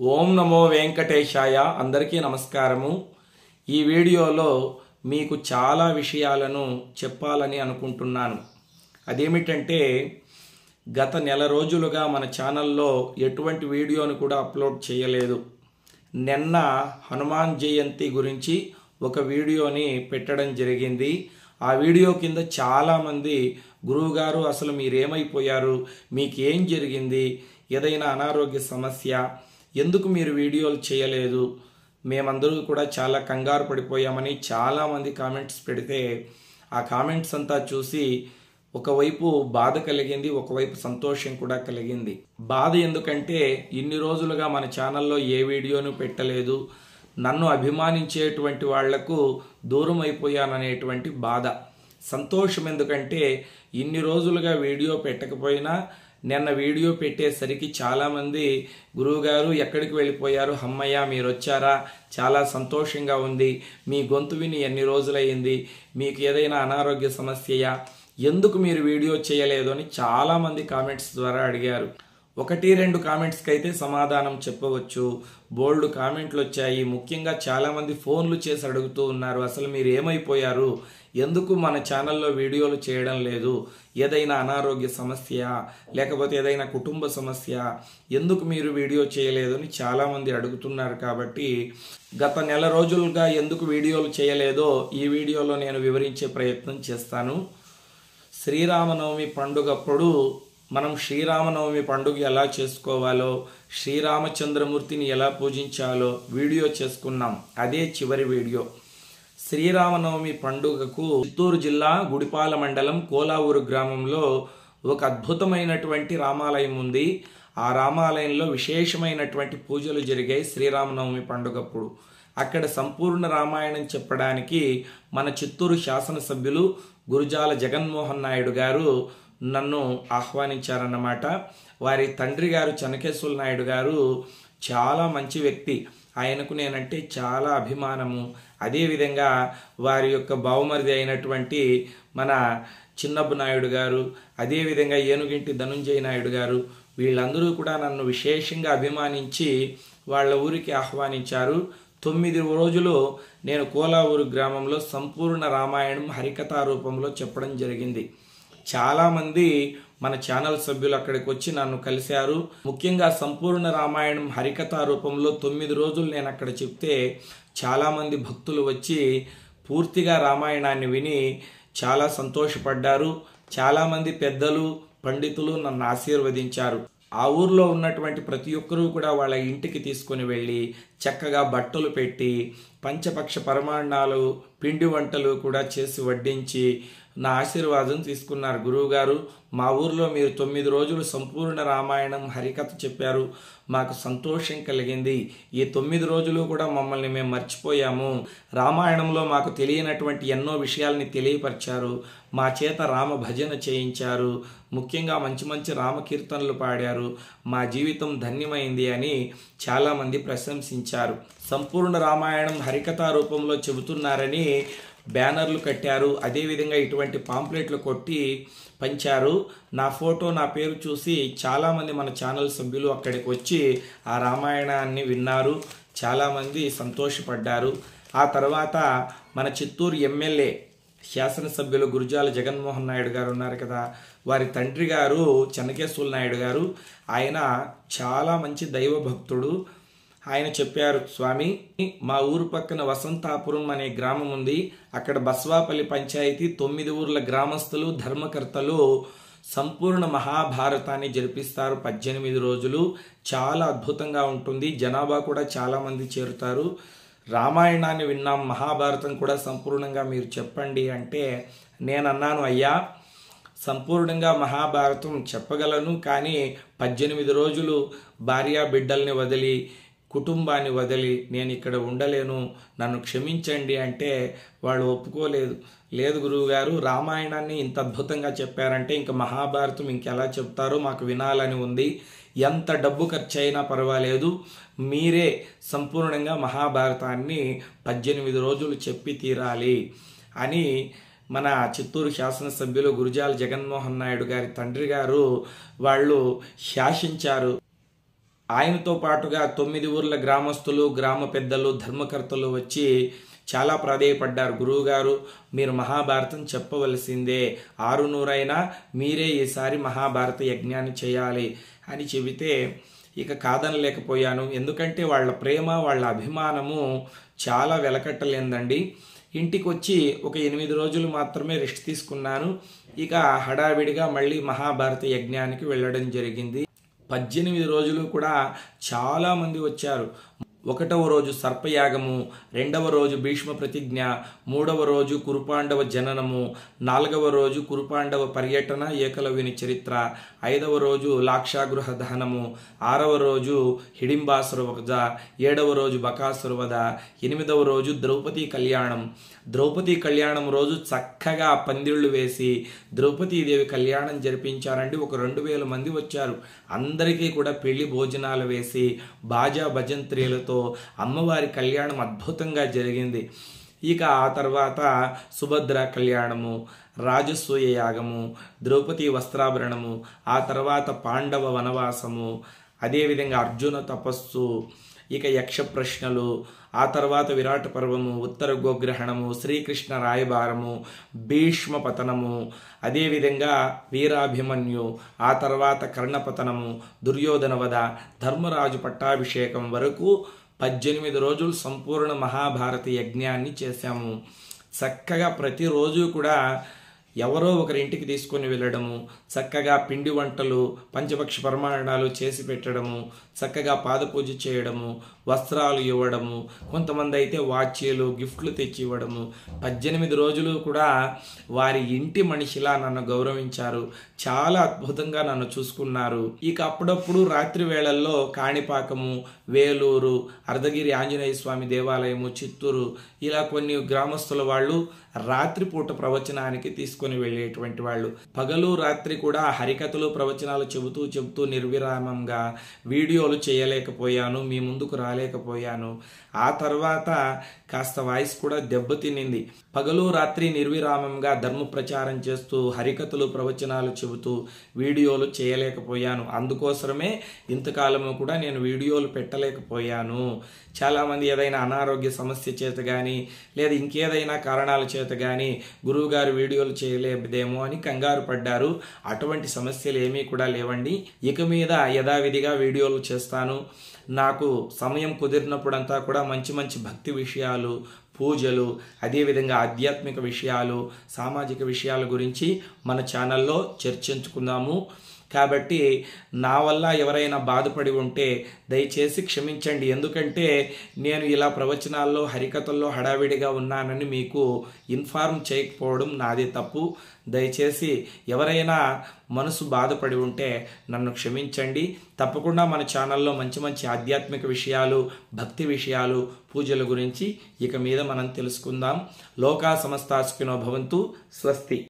ఓం నమో వెంకటేశాయ. అందరికీ నమస్కారము. ఈ వీడియోలో మీకు చాలా విషయాలను చెప్పాలని అనుకుంటున్నాను. అదేమిటంటే గత నెల రోజులుగా మన ఛానల్లో ఎటువంటి వీడియోను కూడా అప్లోడ్ చేయలేదు. నిన్న హనుమాన్ జయంతి గురించి ఒక వీడియోని పెట్టడం జరిగింది. ఆ వీడియో కింద చాలామంది గురువుగారు అసలు మీరేమైపోయారు, మీకేం జరిగింది, ఏదైనా అనారోగ్య సమస్య, ఎందుకు మీరు వీడియోలు చేయలేదు, మేమందరూ కూడా చాలా కంగారు పడిపోయామని చాలామంది కామెంట్స్ పెడితే ఆ కామెంట్స్ అంతా చూసి ఒకవైపు బాధ కలిగింది, ఒకవైపు సంతోషం కూడా కలిగింది. బాధ ఎందుకంటే ఇన్ని రోజులుగా మన ఛానల్లో ఏ వీడియోను పెట్టలేదు, నన్ను అభిమానించేటువంటి వాళ్లకు దూరం అయిపోయాననేటువంటి బాధ. సంతోషం ఎందుకంటే ఇన్ని రోజులుగా వీడియో పెట్టకపోయినా నిన్న వీడియో పెట్టేసరికి చాలామంది గురువుగారు ఎక్కడికి వెళ్ళిపోయారు, అమ్మయ్య మీరు వచ్చారా, చాలా సంతోషంగా ఉంది, మీ గొంతు విని ఎన్ని రోజులయ్యింది, మీకు ఏదైనా అనారోగ్య సమస్యయా, ఎందుకు మీరు వీడియో చేయలేదు అని చాలామంది కామెంట్స్ ద్వారా అడిగారు. 1-2 కామెంట్స్కి అయితే సమాధానం చెప్పవచ్చు, బోల్డ్ కామెంట్లు వచ్చాయి. ముఖ్యంగా చాలామంది ఫోన్లు చేసి అడుగుతూ ఉన్నారు, అసలు మీరు ఏమైపోయారు, ఎందుకు మన ఛానల్లో వీడియోలు చేయడం లేదు, ఏదైనా అనారోగ్య సమస్య లేకపోతే ఏదైనా కుటుంబ సమస్య, ఎందుకు మీరు వీడియో చేయలేదు అని చాలామంది అడుగుతున్నారు. కాబట్టి గత నెల రోజులుగా ఎందుకు వీడియోలు చేయలేదో ఈ వీడియోలో నేను వివరించే ప్రయత్నం చేస్తాను. శ్రీరామనవమి పండుగప్పుడు మనం శ్రీరామనవమి పండుగ ఎలా చేసుకోవాలో, శ్రీరామచంద్రమూర్తిని ఎలా పూజించాలో వీడియో చేసుకున్నాం. అదే చివరి వీడియో. శ్రీరామనవమి పండుగకు చిత్తూరు జిల్లా గుడిపాల మండలం కోలావూరు గ్రామంలో ఒక అద్భుతమైనటువంటి రామాలయం ఉంది. ఆ రామాలయంలో విశేషమైనటువంటి పూజలు జరిగాయి శ్రీరామనవమి పండుగప్పుడు. అక్కడ సంపూర్ణ రామాయణం చెప్పడానికి మన చిత్తూరు శాసనసభ్యులు గురుజాల జగన్మోహన్ నాయుడు గారు నన్ను ఆహ్వానించారన్నమాట. వారి తండ్రి గారు చెన్నకేశవ నాయుడు గారు చాలా మంచి వ్యక్తి, ఆయనకు నేనంటే చాలా అభిమానము. అదేవిధంగా వారి యొక్క బావమరిది అయినటువంటి మన చిన్నబ్బు నాయుడు గారు, అదేవిధంగా ఏనుగింటి ధనుంజయ నాయుడు గారు, వీళ్ళందరూ కూడా నన్ను విశేషంగా అభిమానించి వాళ్ళ ఊరికి ఆహ్వానించారు. 9 రోజులు నేను కోలావూరు గ్రామంలో సంపూర్ణ రామాయణం హరికథా రూపంలో చెప్పడం జరిగింది. చాలామంది మన ఛానల్ సభ్యులు అక్కడికి వచ్చి నన్ను కలిశారు. ముఖ్యంగా సంపూర్ణ రామాయణం హరికథా రూపంలో 9 రోజులు నేను అక్కడ చెప్తే చాలామంది భక్తులు వచ్చి పూర్తిగా రామాయణాన్ని విని చాలా సంతోషపడ్డారు. చాలామంది పెద్దలు పండితులు నన్ను ఆశీర్వదించారు. ఆ ఊర్లో ఉన్నటువంటి ప్రతి ఒక్కరూ కూడా వాళ్ళ ఇంటికి తీసుకొని వెళ్ళి చక్కగా బట్టలు పెట్టి పంచపక్ష పరమాన్నాలు పిండి వంటలు కూడా చేసి వడ్డించి నా ఆశీర్వాదం తీసుకున్నారు. గురువుగారు, మా ఊర్లో మీరు 9 రోజులు సంపూర్ణ రామాయణం హరికథ చెప్పారు, మాకు సంతోషం కలిగింది. ఈ 9 రోజులు కూడా మమ్మల్ని మేము మర్చిపోయాము. రామాయణంలో మాకు తెలియనటువంటి ఎన్నో విషయాల్ని తెలియపరిచారు, మా చేత రామ భజన చేయించారు, ముఖ్యంగా మంచి మంచి రామకీర్తనలు పాడారు, మా జీవితం ధన్యమైంది అని చాలామంది ప్రశంసించారు. సంపూర్ణ రామాయణం హరికథా రూపంలో చెబుతున్నారని బ్యానర్లు కట్టారు. అదేవిధంగా ఇటువంటి పాంప్లెట్లు కొట్టి పంచారు. నా ఫోటో నా పేరు చూసి చాలామంది మన ఛానల్ సభ్యులు అక్కడికి వచ్చి ఆ రామాయణాన్ని విన్నారు, చాలామంది సంతోషపడ్డారు. ఆ తర్వాత మన చిత్తూరు ఎమ్మెల్యే శాసనసభ్యులు గురుజాల జగన్మోహన్ నాయుడు గారు ఉన్నారు కదా, వారి తండ్రి గారు చెన్నకేశవ నాయుడు గారు, ఆయన చాలా మంచి దైవ భక్తుడు. ఆయన చెప్పారు, స్వామి మా ఊరు పక్కన వసంతాపురం అనే గ్రామం ఉంది, అక్కడ బస్వాపల్లి పంచాయతీ 9 ఊర్ల గ్రామస్తులు ధర్మకర్తలు సంపూర్ణ మహాభారతాన్ని జరిపిస్తారు 18 రోజులు. చాలా అద్భుతంగా ఉంటుంది, జనాభా కూడా చాలామంది చేరుతారు. రామాయణాన్ని విన్నాం, మహాభారతం కూడా సంపూర్ణంగా మీరు చెప్పండి అంటే నేనన్నాను, అయ్యా సంపూర్ణంగా మహాభారతం చెప్పగలను, కానీ 18 రోజులు భార్యా బిడ్డల్ని వదిలి కుటుంబాన్ని వదిలి నేను ఇక్కడ ఉండలేను, నన్ను క్షమించండి అంటే వాళ్ళు ఒప్పుకోలేదు. లేదు గురువుగారు, రామాయణాన్ని ఇంత అద్భుతంగా చెప్పారంటే ఇంకా మహాభారతం ఇంకెలా చెప్తారో మాకు వినాలని ఉంది, ఎంత డబ్బు ఖర్చు అయినా పర్వాలేదు, మీరే సంపూర్ణంగా మహాభారతాన్ని 18 రోజులు చెప్పి తీరాలి అని మన చిత్తూరు శాసనసభ్యులు గురుజాల జగన్మోహన్ నాయుడు గారి తండ్రి గారు వాళ్ళు శాసించారు. ఆయనతో పాటుగా 9 ఊర్ల గ్రామస్తులు, గ్రామ పెద్దలు, ధర్మకర్తలు వచ్చి చాలా ప్రాధేయపడ్డారు. గురువుగారు, మీరు మహాభారతం చెప్పవలసిందే, 600 మీరే ఈసారి మహాభారత యజ్ఞాన్ని చేయాలి అని చెబితే ఇక కాదనలేకపోయాను. ఎందుకంటే వాళ్ళ ప్రేమ, వాళ్ళ అభిమానము చాలా వెలకట్టలేందండి. ఇంటికి వచ్చి ఒక 8 రోజులు మాత్రమే రెస్ట్ తీసుకున్నాను. ఇక హడావిడిగా మళ్ళీ మహాభారత యజ్ఞానికి వెళ్ళడం జరిగింది. 18 రోజులు కూడా చాలామంది వచ్చారు. 1వ రోజు సర్పయాగము, 2వ రోజు భీష్మ ప్రతిజ్ఞ, 3వ రోజు కురుపాండవ జననము, 4వ రోజు కురుపాండవ పర్యటన, ఏకలవ్యుని చరిత్ర, 5వ రోజు లాక్షాగృహ దహనము, 6వ రోజు హిడింబాసుర వధ, 7వ రోజు బకాసుర వధ, 8వ రోజు ద్రౌపదీ కళ్యాణం. ద్రౌపదీ కళ్యాణం రోజు చక్కగా పందిళ్లు వేసి ద్రౌపదీదేవి కళ్యాణం జరిపించారండి. ఒక 2000 మంది వచ్చారు. అందరికీ కూడా పెళ్లి భోజనాలు వేసి బాజా భజంత్రీలతో అమ్మవారి కళ్యాణం అద్భుతంగా జరిగింది. ఇక ఆ తర్వాత సుభద్ర కళ్యాణము, రాజసూయ యాగము, ద్రౌపదీ వస్త్రాభరణము, ఆ తర్వాత పాండవ వనవాసము, అదేవిధంగా అర్జున తపస్సు, ఇక యక్ష ప్రశ్నలు, ఆ తర్వాత విరాట పర్వము, ఉత్తర గోగ్రహణము, శ్రీకృష్ణ రాయబారము, భీష్మ పతనము, అదేవిధంగా వీరాభిమన్యు, ఆ తర్వాత కర్ణపతనము, దుర్యోధన వధ, ధర్మరాజు పట్టాభిషేకం వరకు 18 రోజులు సంపూర్ణ మహాభారత యజ్ఞాన్ని చేశాము. చక్కగా ప్రతిరోజు కూడా ఎవరో ఒకరింటికి తీసుకొని వెళ్ళడము, చక్కగా పిండి వంటలు, పంచపక్ష పరిమాణాలు చేసి పెట్టడము, చక్కగా పాదపూజ చేయడము, వస్త్రాలు ఇవ్వడము, కొంతమంది అయితే వాచీలు, గిఫ్ట్లు తెచ్చి ఇవ్వడము. 18 రోజులు కూడా వారి ఇంటి మనిషిలా నన్ను గౌరవించారు. చాలా అద్భుతంగా నన్ను చూసుకున్నారు. ఇక అప్పుడప్పుడు రాత్రి వేళల్లో కాణిపాకము, వేలూరు, అర్ధగిరి ఆంజనేయ స్వామి దేవాలయము, చిత్తూరు, ఇలా కొన్ని గ్రామస్తుల వాళ్ళు రాత్రిపూట ప్రవచనానికి తీసుకొని వెళ్ళేటువంటి వాళ్ళు. పగలు రాత్రి కూడా హరికథలు, ప్రవచనాలు చెబుతూ నిర్విరామంగా వీడియోలు చేయలేకపోయాను, మీ ముందుకు రాలేకపోయాను. ఆ తర్వాత కాస్త వాయిస్ కూడా దెబ్బతినింది. పగలు రాత్రి నిర్విరామంగా ధర్మ ప్రచారం చేస్తూ హరికథలు, ప్రవచనాలు చెబుతూ వీడియోలు చేయలేకపోయాను. అందుకోసమే ఇంతకాలము కూడా నేను వీడియోలు పెట్టలేకపోయాను. చాలామంది ఏదైనా అనారోగ్య సమస్య చేత కానీ లేదా ఇంకేదైనా కారణాల చేత కానీ గురువుగారు వీడియోలు చేయలేదేమో అని కంగారు పడ్డారు. అటువంటి సమస్యలు ఏమీ కూడా లేవండి. ఇక మీద యథావిధిగా వీడియోలు చేస్తాను. నాకు సమయం కుదిరినప్పుడంతా కూడా మంచి మంచి భక్తి విషయాలు, పూజలు, అదేవిధంగా ఆధ్యాత్మిక విషయాలు, సామాజిక విషయాల గురించి మన ఛానల్లో చర్చించుకుందాము. కాబట్టి నా వల్ల ఎవరైనా బాధపడి ఉంటే దయచేసి క్షమించండి. ఎందుకంటే నేను ఇలా ప్రవచనాల్లో, హరికథల్లో హడావిడిగా ఉన్నానని మీకు ఇన్ఫార్మ్ చేయకపోవడం నాదే తప్పు. దయచేసి ఎవరైనా మనసు బాధపడి ఉంటే నన్ను క్షమించండి. తప్పకుండా మన ఛానల్లో మంచి మంచి ఆధ్యాత్మిక విషయాలు, భక్తి విషయాలు, పూజల గురించి ఇక మీద మనం తెలుసుకుందాం. లోకా సమస్తా సుఖినో భవంతు. స్వస్తి.